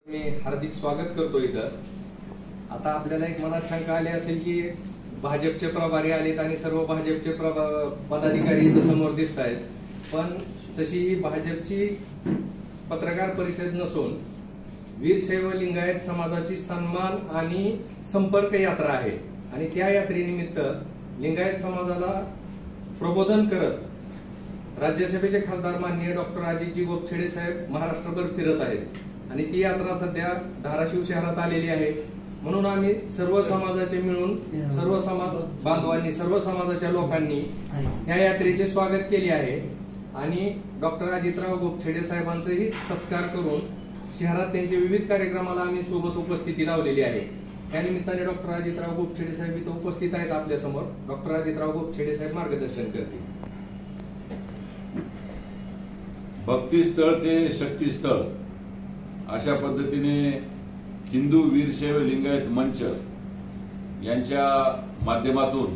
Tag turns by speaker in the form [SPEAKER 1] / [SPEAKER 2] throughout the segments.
[SPEAKER 1] मी हार्दिक स्वागत करतो इथं। आता आपल्याला एक मनात शंका आली असेल की भाजपचे प्रभारी आलेत आणि सर्व भाजपचे पदाधिकारी इथं समोर दिसत आहेत, पण तशी भाजपची पत्रकार परिषद नसून वीरशैव लिंगायत समाजाची सन्मान आणि संपर्क यात्रा आहे आणि त्या यात्रेनिमित्त लिंगायत समाजाला प्रबोधन करत राज्यसभेचे खासदार माननीय डॉक्टर अजितजी गोपछेडे साहेब महाराष्ट्रभर फिरत आहेत आणि ती यात्रा सध्या धाराशिव शहरात आलेली आहे। म्हणून आम्ही सर्व समाजाचे मिळून सर्व समाज बांधवांनी सर्व समाजाच्या लोकांनी या यात्रेचे स्वागत केले आहे आणि डॉक्टर अजितराव गोपछेडे साहेबांचाही सत्कार करून शहरात त्यांचे विविध कार्यक्रमाला आम्ही सोबत उपस्थिती लावलेली आहे। या निमित्ताने डॉक्टर अजितराव गोपछेडे साहेब इथं उपस्थित आहेत आपल्या समोर। डॉक्टर अजितराव गोपछेडे साहेब मार्गदर्शन करतील।
[SPEAKER 2] भक्तीस्थळ ते शक्तीस्थळ अशा पद्धतीने हिंदू वीरशैव लिंगायत मंच यांच्या माध्यमातून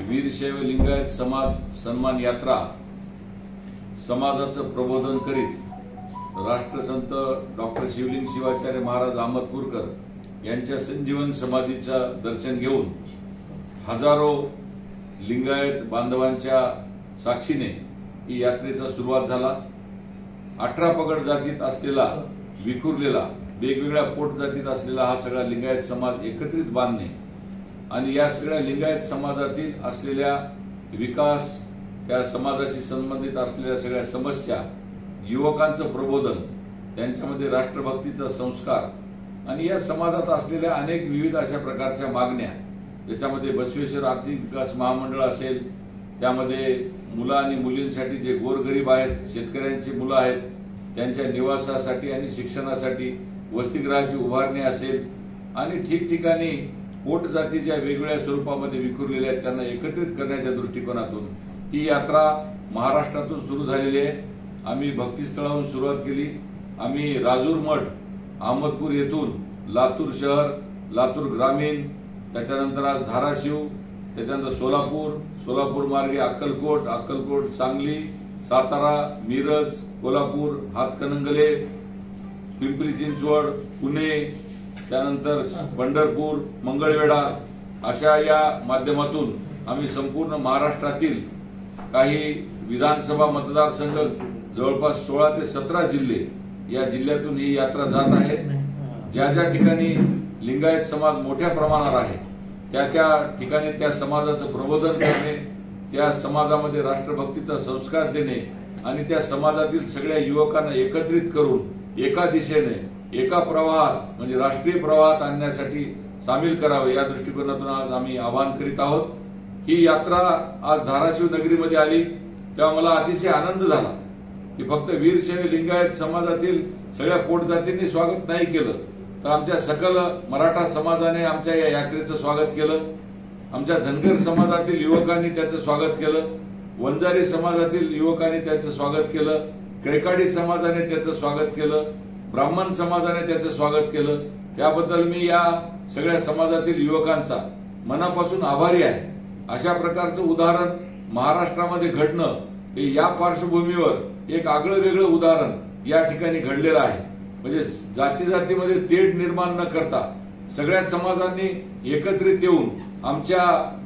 [SPEAKER 2] वीरशैव लिंगायत समाज सन्मान यात्रा समाजाचं प्रबोधन करीत राष्ट्रसंत डॉक्टर शिवलिंग शिवाचार्य महाराज अहमदपूरकर यांच्या संजीवन समाधीचं दर्शन घेऊन हजारो लिंगायत बांधवांच्या साक्षीने ही यात्रेचा सुरुवात झाला। 18 पगड जातीत असलेला विखुरलेला वेगवेगळ्या पोट जातीत असलेला हा सगळा लिंगायत समाज एकत्रित बांधणे आणि या सगळ्या लिंगायत समाजातील असलेल्या विकास, त्या समाजाशी संबंधित असलेल्या सगळ्या समस्या, युवकांचं प्रबोधन, त्यांच्यामध्ये राष्ट्रभक्तीचा संस्कार आणि या समाजात असलेल्या अनेक विविध अशा प्रकारच्या मागण्या, ज्याच्यामध्ये बसवेश्वर आर्थिक विकास महामंडळ असेल, त्यामध्ये मुलं आणि मुलींसाठी जे गोरगरीब आहेत, शेतकऱ्यांची मुलं आहेत, त्यांच्या निवासासाठी आणि शिक्षणासाठी वसतिगृहाची उभारणी असेल आणि ठिकठिकाणी पोट जातीच्या वेगवेगळ्या स्वरूपामध्ये विखुरलेल्या आहेत त्यांना एकत्रित करण्याच्या दृष्टिकोनातून ही यात्रा महाराष्ट्रातून सुरू झालेली आहे। आम्ही भक्तीस्थळाहून सुरुवात केली। आम्ही राजूर मठ अहमदपूर येथून लातूर शहर, लातूर ग्रामीण, त्याच्यानंतर आज धाराशिव, त्याच्यानंतर सोलापूर मार्गे अक्कलकोट, सांगली, सातारा, मिरज, कोल्हापूर, हातकणंगले, पिंपरी चिंचवड, पुणे, त्यानंतर पंढरपूर, मंगळवेढा अशा या माध्यमातून आम्ही संपूर्ण महाराष्ट्रातील काही विधानसभा मतदारसंघ जवळपास 16 ते 17 जिल्हे या जिल्ह्यातून ही यात्रा जात आहे। ज्या ज्या ठिकाणी लिंगायत समाज मोठ्या प्रमाणावर आहे त्या ठिकाणी त्या समाजाचं प्रबोधन करणे, त्या समाजामध्ये राष्ट्रभक्तीचा संस्कार देणे आणि त्या समाजातील सगळ्या युवकांना एकत्रित करून एका दिशेने एका प्रवाहात म्हणजे राष्ट्रीय प्रवाहात आणण्यासाठी सामील करावे या दृष्टिकोनातून आज आम्ही आवाहन करीत आहोत। ही यात्रा आज धाराशिव नगरीमध्ये आली तेव्हा मला अतिशय आनंद झाला की फक्त वीरशैव लिंगायत समाजातील सगळ्या पोट जातींनी स्वागत नाही केलं तर आमच्या सकल मराठा समाजाने आमच्या या यात्रेचं स्वागत केलं, आमच्या धनगर समाजातील युवकांनी त्याचं स्वागत केलं, वंजारी समाजातील युवकांनी त्याचं स्वागत केलं, कैकाडी समाजाने त्याचं स्वागत केलं, ब्राह्मण समाजाने त्याचं स्वागत केलं। त्याबद्दल मी या सगळ्या समाजातील युवकांचा मनापासून आभारी आहे। अशा प्रकारचं उदाहरण महाराष्ट्रामध्ये घडणं हे या पार्श्वभूमीवर एक आगळं वेगळं उदाहरण या ठिकाणी घडलेलं आहे। म्हणजे जाती जातीमध्ये तेढ निर्माण न करता सगळ्या समाजांनी एकत्रित येऊन आमच्या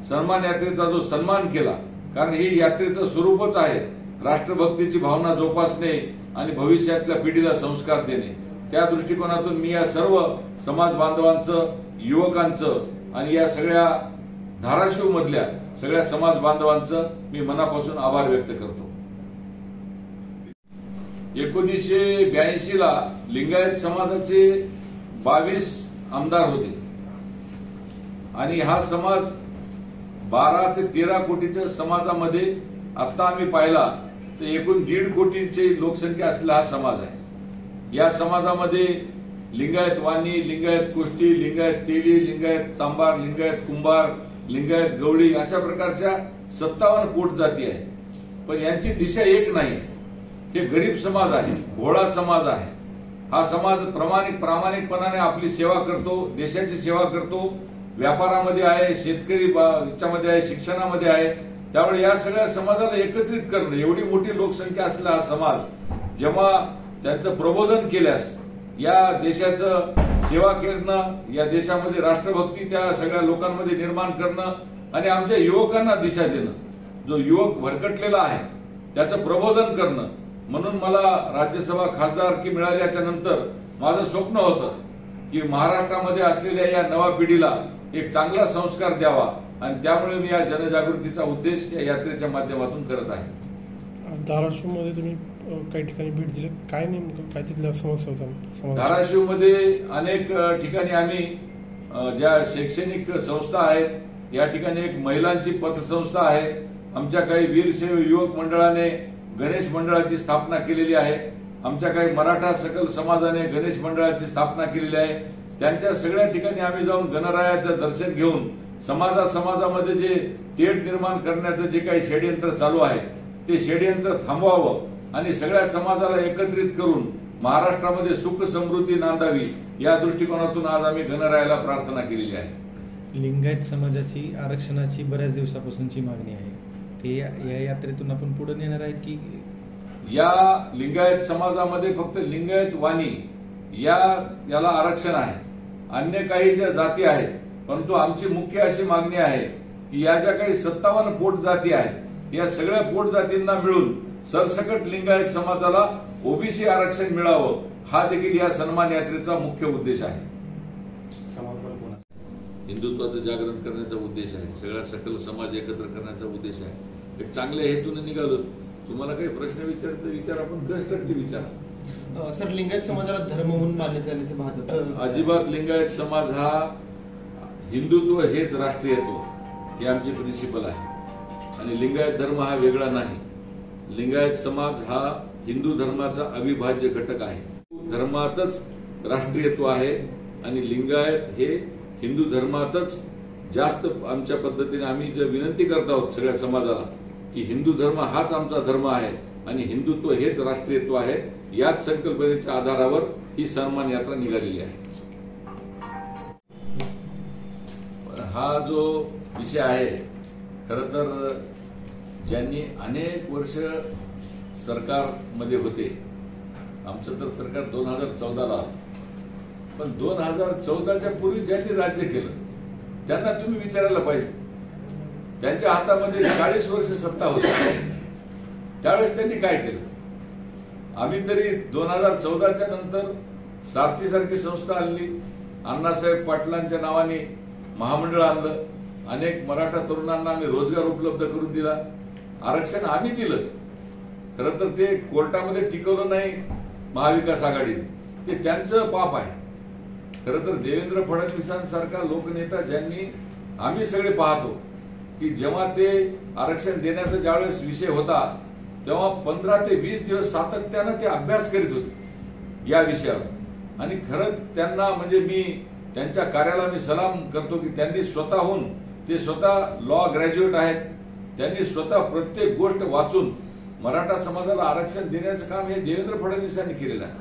[SPEAKER 2] सन्मान यात्रेचा जो सन्मान केला, कारण ही यात्रेचं स्वरूपच आहे राष्ट्रभक्तीची भावना जोपासणे आणि भविष्यातल्या पिढीला संस्कार देणे। त्या दृष्टिकोनातून मी या सर्व समाज बांधवांचं, युवकांचं आणि या सगळ्या धाराशिव मधल्या सगळ्या समाज बांधवांचं मी मनापासून आभार व्यक्त करतो। 1982 ला लिंगायत समाजाचे 22 आमदार होते आणि हा समाज 12 ते 13 कोटीच्या समाजामध्ये आता आम्ही पाहिला तर एकूण 1.5 कोटीची लोकसंख्या असलेला हा समाज आहे। या समाजामध्ये लिंगायत वाणी, लिंगायत कोष्टी, लिंगायत तेली, लिंगायत चांभार, लिंगायत कुंभार, लिंगायत गवळी अशा प्रकारच्या 57 पोट जाती आहे, पण यांची दिशा एक नाही। हे गरीब समाज आहे, भोळा समाज आहे। हा समाज प्रामाणिकपणाने आपली सेवा करतो, देशाची सेवा करतो, व्यापारामध्ये आहे, शेतकरी याच्यामध्ये आहे, शिक्षणामध्ये आहे। त्यामुळे या सगळ्या समाजाला एकत्रित करणं, एवढी मोठी लोकसंख्या असलेला हा समाज जेव्हा त्यांचं प्रबोधन केल्यास या देशाचं सेवा करणं, या देशामध्ये राष्ट्रभक्ती त्या सगळ्या लोकांमध्ये निर्माण करणं आणि आमच्या युवकांना दिशा देणं, जो युवक भरकटलेला आहे त्याचं प्रबोधन करणं. म्हणून मला राज्यसभा खासदारकी मिळाल्याच्या नंतर माझं स्वप्न होतं की महाराष्ट्रामध्ये असलेल्या या नव्या पिढीला एक चांगला संस्कार द्यावा आणि त्यामुळे मी या जनजागृतीचा उद्देश या यात्रेच्या माध्यमातून करत आहे.
[SPEAKER 3] धाराशिवमध्ये तुम्ही काही ठिकाणी भेट दिली, काय नेमकं काय तिथल्या समस्या होत्या?
[SPEAKER 2] धाराशिवमध्ये अनेक ठिकाणी आम्ही ज्या शैक्षणिक संस्था आहेत, या ठिकाणी एक महिलांची पतसंस्था आहे, आमच्या काही वीरशैव युवक मंडळाने गणेश मंडळाची स्थापना केलेली आहे, आमच्या काही मराठा सकल समाजाने गणेश मंडळाची स्थापना केलेली आहे. त्यांच्या सगळ्या ठिकाणी आम्ही जाऊन गणरायाचं दर्शन घेऊन समाजामध्ये जे तेढ निर्माण करण्याचं जे काही षडयंत्र चालू आहे ते षडयंत्र थांबवावं आणि सगळ्या समाजाला एकत्रित करून महाराष्ट्रामध्ये सुख समृद्धी नांदावी या दृष्टिकोनातून आज आम्ही गणरायाला प्रार्थना केलेली आहे.
[SPEAKER 4] लिंगायत समाजाची आरक्षणाची बऱ्याच दिवसापासूनची मागणी आहे, ते या यात्रेतून आपण पुढे नेणार आहेत की?
[SPEAKER 2] या लिंगायत समाजामध्ये फक्त लिंगायत वाणी याला आरक्षण आहे, अन्य काही ज्या जाती आहेत, परंतु आमची मुख्य अशी मागणी आहे की या ज्या काही 57 पोट जाती आहेत या सगळ्या पोट जातींना मिळून सरसकट लिंगायत समाजाला ओबीसी आरक्षण मिळावं, हा देखील या सन्मान यात्रेचा मुख्य उद्देश आहे. हिंदुत्वाचं जागरण करण्याचा उद्देश आहे, सगळ्या सकल समाज एकत्र करण्याचा उद्देश आहे. एक चांगल्या हेतूने निघालो. तुम्हाला काही प्रश्न विचार आपण 10% विचारा.
[SPEAKER 5] सर, लिंगायत समाजाला धर्म म्हणून मान्यता देण्याचं भाजप
[SPEAKER 2] अजिबात लिंगायत समाज हा हिंदुत्व हेच राष्ट्रीयत्व हे आमचे प्रिन्सिपल आहे आणि लिंगायत धर्म हा वेगळा नाही. लिंगायत समाज हा हिंदू धर्माचा अविभाज्य घटक आहे. धर्मातच राष्ट्रीयत्व आहे आणि लिंगायत हे हिंदू धर्मातच जास्त आमच्या पद्धतीने आम्ही जे विनंती करत आहोत सगळ्या समाजाला की हिंदू धर्म हाच आमचा धर्म आहे आणि हिंदुत्व हेच राष्ट्रीयत्व आहे, याच संकल्पनेच्या आधारावर ही सन्मान यात्रा निघालेली आहे. हा जो विषय आहे, खरं तर ज्यांनी अनेक वर्ष सरकारमध्ये होते, आमचं तर सरकार 2014ला, पण 2014च्या पूर्वी ज्यांनी राज्य केलं त्यांना तुम्ही विचारायला पाहिजे. त्यांच्या हातामध्ये 40 वर्ष सत्ता होती, त्यावेळेस त्यांनी काय केलं? आम्ही तरी 2014च्या नंतर सारथीसारखी संस्था आणली, अण्णासाहेब पाटलांच्या नावाने महामंडळ आणलं, अनेक मराठा तरुणांना आम्ही रोजगार उपलब्ध करून दिला, आरक्षण आम्ही दिलं. खरं तर ते कोर्टामध्ये टिकवलं नाही महाविकास आघाडीने, ते त्यांचं पाप आहे. खरं तर देवेंद्र फडणवीसांसारखा लोकनेता ज्यांनी आम्ही सगळे पाहतो की जेव्हा ते आरक्षण देण्याचा ज्यावेळेस विषय होता तेव्हा 15 ते 20 दिवस सातत्यानं ते अभ्यास करीत होते या विषयावर आणि खरंच त्यांना म्हणजे मी त्यांच्या कार्याला मी सलाम करतो की त्यांनी स्वतःहून, ते स्वतः लॉ ग्रॅज्युएट आहेत, त्यांनी स्वतः प्रत्येक गोष्ट वाचून मराठा समाजाला आरक्षण देण्याचं काम हे देवेंद्र फडणवीसांनी केलेलं आहे.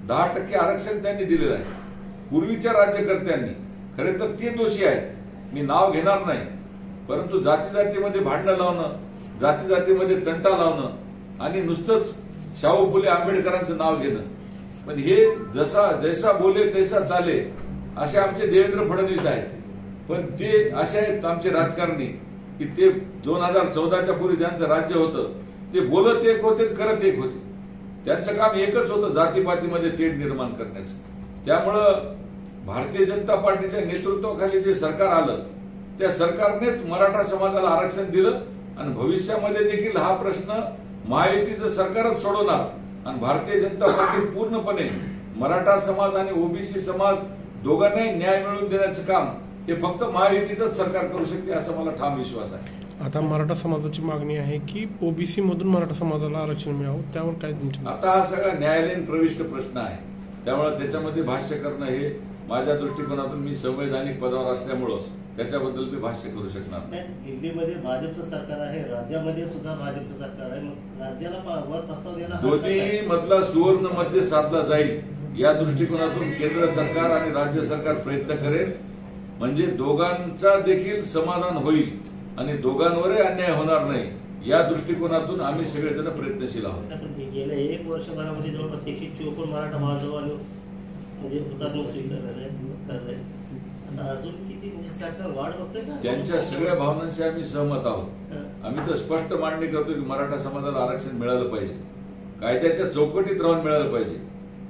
[SPEAKER 2] 10% आरक्षण त्यांनी दिलेलं आहे. पूर्वीच्या राज्यकर्त्यांनी खरे तर ते दोषी आहेत, मी नाव घेणार नाही, परंतु जाती जातीमध्ये भांडणं लावणं, जाती जातीमध्ये तंटा लावणं आणि नुसतंच शाहू फुले आंबेडकरांचं नाव घेणं, पण हे जैसा बोले तैसा चाले असे आमचे देवेंद्र फडणवीस आहेत. पण ते असे आहेत आमचे राजकारणी की ते 2014च्या पूर्वी ज्यांचं राज्य होतं ते बोलत एक होते, करत एक होते. त्यांचं काम एकच होतं, जातीपातीमध्ये तेढ निर्माण करण्याचं. त्यामुळं भारतीय जनता पार्टीच्या नेतृत्वाखाली जे सरकार आलं त्या सरकारनेच मराठा समाजाला आरक्षण दिलं आणि भविष्यामध्ये देखील हा प्रश्न महायुतीचं सरकारच सोडवणार आणि भारतीय जनता पार्टी पूर्णपणे मराठा समाज आणि ओबीसी समाज दोघांनाही न्याय मिळवून देण्याचं काम हे फक्त महायुतीचंच सरकार करू शकते असा मला ठाम विश्वास आहे.
[SPEAKER 3] आता मराठा समाजाची मागणी आहे की ओबीसी मधून मराठा समाजाला आरक्षण मिळावं, त्यावर काय तुमचं?
[SPEAKER 2] आता हा सगळा न्यायालयीन प्रविष्ट प्रश्न आहे, त्यामुळे त्याच्यामध्ये भाष्य करणं हे माझ्या दृष्टिकोनातून मी संवैधानिक पदावर असल्यामुळं त्याच्याबद्दल मी भाष्य करू शकणार नाही.
[SPEAKER 6] दिल्लीमध्ये भाजपचं सरकार आहे, राज्यामध्ये सुद्धा भाजपचं सरकार आहे, मग राज्याला वर प्रस्ताव द्यायला
[SPEAKER 2] दोन्ही मधला सुवर्ण मध्य साधला जाईल या दृष्टिकोनातून केंद्र सरकार आणि राज्य सरकार प्रयत्न करेल, म्हणजे दोघांचा देखील समाधान होईल आणि दोघांवरही अन्याय होणार नाही या दृष्टिकोनातून आम्ही सगळेजण प्रयत्नशील आहोत.
[SPEAKER 6] गेल्या 1 वर्षभरामध्ये जवळपास 154 मराठा बांधव आणि म्हणजे हुतात्मा स्वीकारलेलं आहे किंवा करलंय. आता अजून किती म्हणजे सरकार वाढ बघतोय का?
[SPEAKER 2] त्यांच्या सगळ्या भावनांशी आम्ही सहमत आहोत. आम्ही तर स्पष्ट मांडणी करतो की मराठा समाजाला आरक्षण मिळालं पाहिजे, कायद्याच्या चौकटीत राहून मिळालं पाहिजे,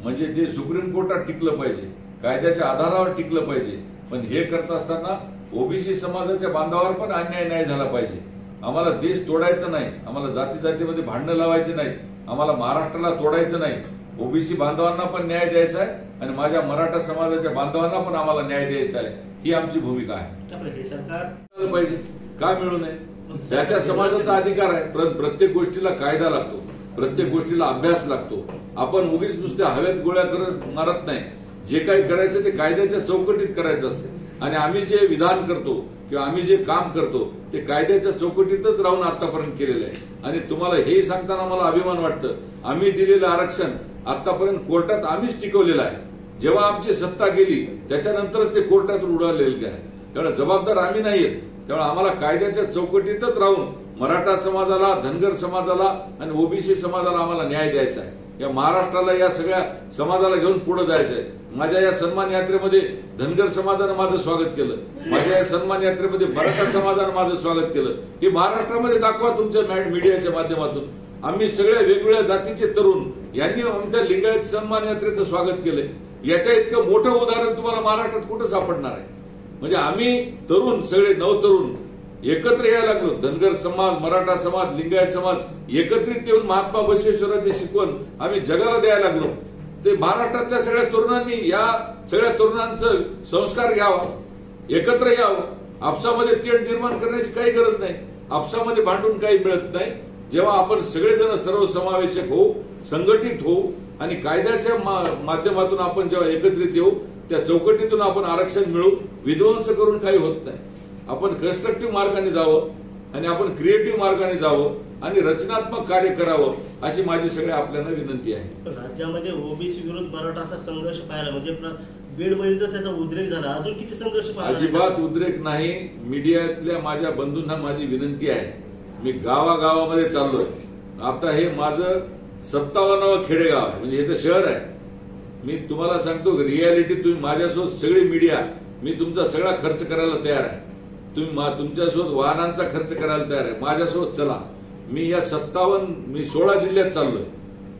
[SPEAKER 2] म्हणजे ते सुप्रीम कोर्टात टिकलं पाहिजे, कायद्याच्या आधारावर टिकलं पाहिजे. पण हे करत असताना ओबीसी समाजाच्या बांधावर पण अन्याय नाही झाला पाहिजे. आम्हाला देश तोडायचा नाही, आम्हाला जाती जातीमध्ये भांडणं लावायचे नाहीत, आम्हाला महाराष्ट्राला तोडायचं नाही. ओबीसी बांधवांना पण न्याय द्यायचा आहे आणि माझ्या मराठा समाजाच्या बांधवांना पण आम्हाला न्याय द्यायचा आहे, ही आमची भूमिका आहे.
[SPEAKER 6] हे सरकार
[SPEAKER 2] पाहिजे का मिळू नये, त्याच्या समाजाचा अधिकार आहे. प्रत्येक गोष्टीला कायदा लागतो, प्रत्येक गोष्टीला अभ्यास लागतो. आपण उगीच नुसत्या हवेत गोळ्या करत मारत नाही. जे काही करायचं ते कायद्याच्या चौकटीत करायचं असते आणि आम्ही जे विधान करतो किंवा आम्ही जे काम करतो ते कायद्याच्या चौकटीतच राहून आतापर्यंत केलेलं आहे. आणि तुम्हाला हे सांगताना मला अभिमान वाटतं, आम्ही दिलेलं आरक्षण आतापर्यंत कोर्टात आम्हीच टिकवलेलं आहे. जेव्हा आमची सत्ता गेली त्याच्यानंतरच ते कोर्टात उडालेलं आहे. त्यामुळे जबाबदार आम्ही नाहीयेत. त्यामुळे आम्हाला कायद्याच्या चौकटीतच राहून मराठा समाजाला, धनगर समाजाला आणि ओबीसी समाजाला आम्हाला न्याय द्यायचा आहे. या महाराष्ट्राला या सगळ्या समाजाला घेऊन पुढे जायचं आहे. माझ्या या सन्मान यात्रेमध्ये धनगर समाजानं माझं स्वागत केलं, माझ्या या सन्मान यात्रेमध्ये मराठा समाजानं माझं स्वागत केलं. हे महाराष्ट्रामध्ये दाखवा तुमच्या मीडियाच्या माध्यमातून. आम्ही सगळ्या वेगवेगळ्या जातीचे तरुण यांनी आमच्या लिंगायत सन्मान यात्रेचं स्वागत केलंय. याच्या इतकं मोठं उदाहरण तुम्हाला महाराष्ट्रात कुठं सापडणार आहे? म्हणजे आम्ही तरुण, सगळे नवतरुण एकत्र यायला लागलो. धनगर समाज, मराठा समाज, लिंगायत समाज एकत्रित येऊन महात्मा बसवेश्वराची शिकवण आम्ही जगाला द्यायला लागलो. ते महाराष्ट्रातल्या सगळ्या तरुणांनी या सगळ्या तरुणांचं संस्कार घ्यावा, एकत्र यावं. आपसामध्ये तेढ निर्माण करण्याची काही गरज नाही, आपसामध्ये भांडून काही मिळत नाही. जेव्हा आपण सगळेजण सर्वसमावेशक होऊ, संघटित होऊ आणि कायद्याच्या माध्यमातून आपण जेव्हा एकत्रित येऊ, त्या चौकटीतून आपण आरक्षण मिळू. विध्वंस करून काही होत नाही. आपण कन्स्ट्रक्टिव्ह मार्गाने जावं आणि आपण क्रिएटिव्ह मार्गाने जावं आणि रचनात्मक कार्य करावं, अशी माझी सगळ्या आपल्याला विनंती आहे.
[SPEAKER 6] राज्यामध्ये ओबीसी विरुद्ध मराठा असा संघर्ष पाहायला म्हणजे बीडमध्ये तर त्याचा उद्रेक झाला, अजून किती संघर्ष पाहायला?
[SPEAKER 2] अजिबात उद्रेक नाही. मीडियातल्या माझ्या बंधूंना माझी विनंती आहे, मी गावागावामध्ये चाललोय. आता हे माझं 57वं खेडेगाव आहे, म्हणजे हे तर शहर आहे. मी तुम्हाला सांगतो रियालिटी, तुम्ही माझ्यासोबत सगळी मीडिया, मी तुमचा सगळा खर्च करायला तयार आहे. तुम्ही तुमच्यासोबत वाहनांचा खर्च करायला तयार आहे, माझ्यासोबत चला. मी या 16 जिल्ह्यात चाललोय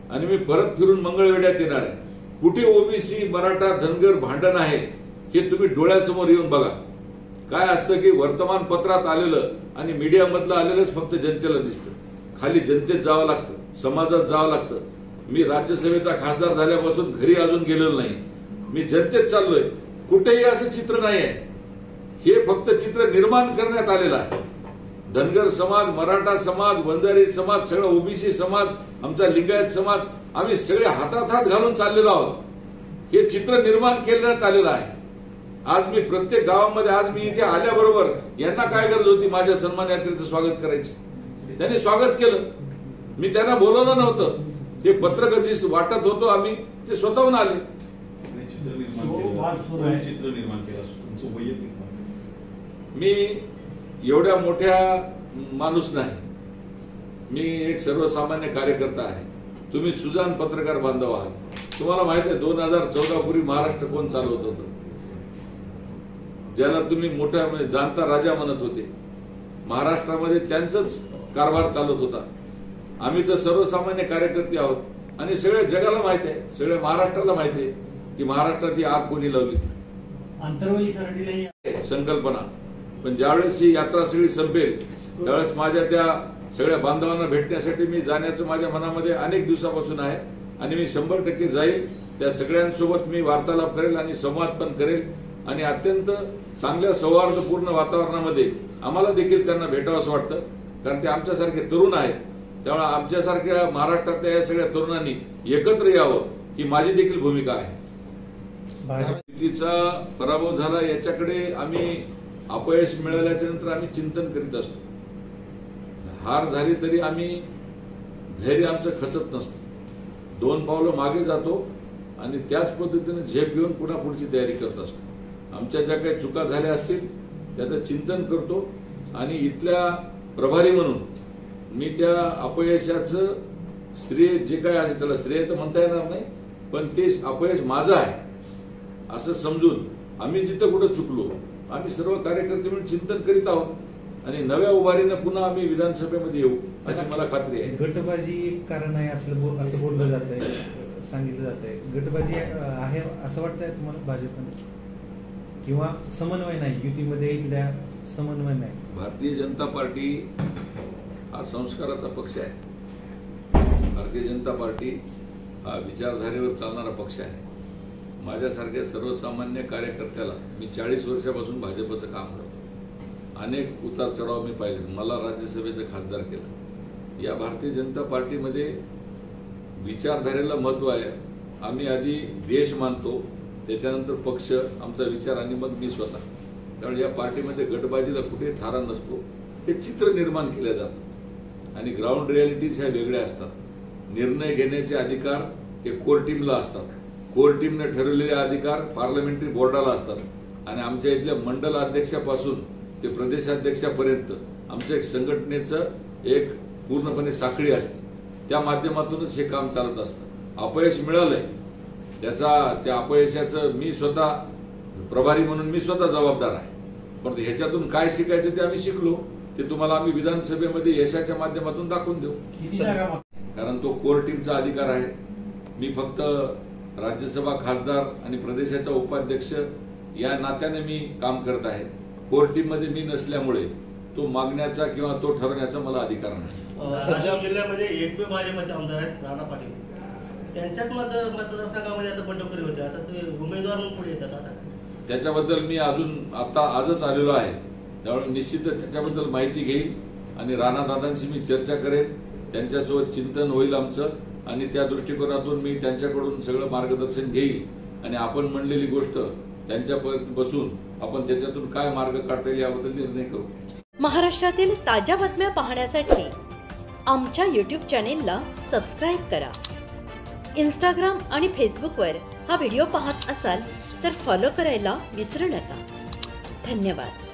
[SPEAKER 2] आणि मी परत फिरून मंगळवेढ्यात येणार आहे. कुठे ओबीसी, मराठा, धनगर भांडण आहे हे तुम्ही डोळ्यासमोर येऊन बघा. काय असतं की वर्तमानपत्रात आलेलं आणि मीडियामधलं आलेलंच फक्त जनतेला दिसतं. खाली जनतेत जावं लागतं, समाजात जावं लागतं. मी राज्यसभेचा खासदार झाल्यापासून घरी अजून गेलेलो नाही. मी जनतेत चाललोय. कुठेही असं चित्र नाही आहे. हे फक्त चित्र निर्माण करण्यात आलेलं आहे. धनगर समाज, मराठा समाज, वंजारी समाज, सगळं ओबीसी समाज, आमचा लिंगायत समाज, आम्ही सगळे हातात हात घालून चाललेलो आहोत. हे चित्र निर्माण करण्यात आलेलं आहे. आज मी प्रत्येक गावामध्ये, आज मी इथे आल्याबरोबर यांना काय गरज होती माझ्या सन्मान यात्रेचं स्वागत करायची? त्यांनी स्वागत केलं. मी त्यांना बोलवलं नव्हतं. ते पत्र कधी वाटत होतो आम्ही, ते स्वतःहून आले.
[SPEAKER 7] चित्र निर्माण केलं तुमचं वैयक्तिक.
[SPEAKER 2] मी एवढ्या मोठ्या माणूस नाही, मी एक सर्वसामान्य कार्यकर्ता आहे. तुम्ही सुजाण पत्रकार बांधव आहात. तुम्हाला माहिती आहे 2014 पूर्वी महाराष्ट्र कोण चालवत होतं, ज्याला तुम्ही मोठ्या जाणता राजा म्हणत होते. महाराष्ट्रामध्ये त्यांचाच कारभार चालत होता. आम्ही तर सर्वसामान्य कार्यकर्ते आहोत आणि सगळ्या जगाला माहिती आहे, सगळ्या महाराष्ट्राला माहिती आहे की महाराष्ट्रात ही आग कोणी लावली. संकल्पना. पण ज्यावेळेस ही यात्रा सगळी संपेल त्यावेळेस माझ्या त्या सगळ्या बांधवांना भेटण्यासाठी मी जाण्याचं माझ्या मनामध्ये अनेक दिवसापासून आहे आणि मी 100% जाईल. त्या सगळ्यांसोबत मी वार्तालाप करेल आणि संवाद पण करेल आणि अत्यंत चांगल्या सौहार्दपूर्ण वातावरणामध्ये आम्हाला देखील त्यांना भेटावं असं वाटतं, कारण ते आमच्यासारखे तरुण आहेत. त्यामुळे आमच्यासारख्या महाराष्ट्रातल्या या सगळ्या तरुणांनी एकत्र यावं ही माझी देखील भूमिका आहे. युतीचा पराभव झाला याच्याकडे आम्ही, अपयश मिळाल्याच्या नंतर आम्ही चिंतन करीत असतो. हार झाली तरी आम्ही, धैर्य आमचं खचत नसतं. 2 पावलं मागे जातो आणि त्याच पद्धतीने झेप घेऊन पुन्हा पुढची तयारी करत असतो. आमच्या ज्या काही चुका झाल्या असतील त्याचं चिंतन करतो आणि इथल्या प्रभारी म्हणून मी त्या अपयशाचं श्रेय जे काय असेल त्याला श्रेय तर म्हणता येणार नाही, पण ते अपयश माझं आहे असं समजून आम्ही जिथं कुठं चुकलो आम्ही सर्व कार्यकर्ते मिळून चिंतन करीत आहोत आणि नव्या उभारीनं पुन्हा आम्ही विधानसभेमध्ये येऊ अशी मला खात्री आहे.
[SPEAKER 4] गटबाजी एक कारण आहे असं बोललं जात आहे, सांगितलं जात आहे. गटबाजी आहे असं वाटतंय तुम्हाला भाजपमध्ये, किंवा समन्वय नाही युतीमध्ये इथल्या समन्वय नाही?
[SPEAKER 2] भारतीय जनता पार्टी हा संस्काराचा पक्ष आहे. भारतीय जनता पार्टी हा विचारधारेवर चालणारा पक्ष आहे. माझ्यासारख्या सर्वसामान्य कार्यकर्त्याला मी 40 वर्षापासून भाजपचं काम करतो. अनेक उतार चढाव मी पाहिले. मला राज्यसभेचं खासदार केलं. या भारतीय जनता पार्टीमध्ये विचारधारेला महत्व आहे. आम्ही आधी देश मानतो, त्याच्यानंतर पक्ष, आमचा विचार आणि मग मी स्वतः. त्यामुळे या पार्टीमध्ये गटबाजीला कुठे थारा नसतो. हे चित्र निर्माण केलं जातं आणि ग्राउंड रियालिटीज ह्या वेगळ्या असतात. निर्णय घेण्याचे अधिकार हे कोर टीमला असतात. कोर टीमने ठरवलेले अधिकार पार्लमेंटरी बोर्डाला असतात आणि आमच्या इथल्या मंडल अध्यक्षापासून ते प्रदेशाध्यक्षापर्यंत आमच्या एक संघटनेचं एक पूर्णपणे साखळी असते. त्या माध्यमातूनच हे काम चालत असतं. अपयश मिळालंय त्या अपयशाचं मी स्वतः प्रभारी म्हणून मी स्वतः जबाबदार आहे. पण ह्याच्यातून काय शिकायचं ते आम्ही शिकलो. ते तुम्हाला आम्ही विधानसभेमध्ये यशाच्या माध्यमातून दाखवून देऊ. कारण तो कोर टीमचा अधिकार आहे. मी फक्त राज्यसभा खासदार आणि प्रदेशाचा उपाध्यक्ष या नात्याने मी काम करत आहे. कोर टीम मध्ये मी नसल्यामुळे तो मागण्याचा किंवा तो ठरवण्याचा मला अधिकार नाही.
[SPEAKER 6] रायगड जिल्ह्यामध्ये एकमेव भाजपचे आमदार आहेत राणा पाटील. त्यांच्याच मतदारसंघामध्ये आता बंडखोरी होते. आता ते उमेदवार म्हणून पुढे येतात. आता
[SPEAKER 2] त्याच्याबद्दल मी आजच आलेलो आहे. त्यामुळे निश्चितच त्याच्याबद्दल माहिती घेईल आणि राणादादांशी मी चर्चा करेन. त्यांच्यासोबत चिंतन होईल आमचं आणि त्या दृष्टिकोनातून मी त्यांच्याकडून सगळं मार्गदर्शन घेईल आणि आपण म्हणलेली गोष्ट त्यांच्यापर्यंत बसून आपण त्याच्यातून काय मार्ग काढता येईल याबद्दल निर्णय करू.
[SPEAKER 8] महाराष्ट्रातील ताज्या बातम्या पाहण्यासाठी आमच्या YouTube चॅनेलला सबस्क्राईब करा. Instagram आणि फेसबुकवर हा व्हिडिओ पाहत असाल तर फॉलो करायला विसरू नका. धन्यवाद.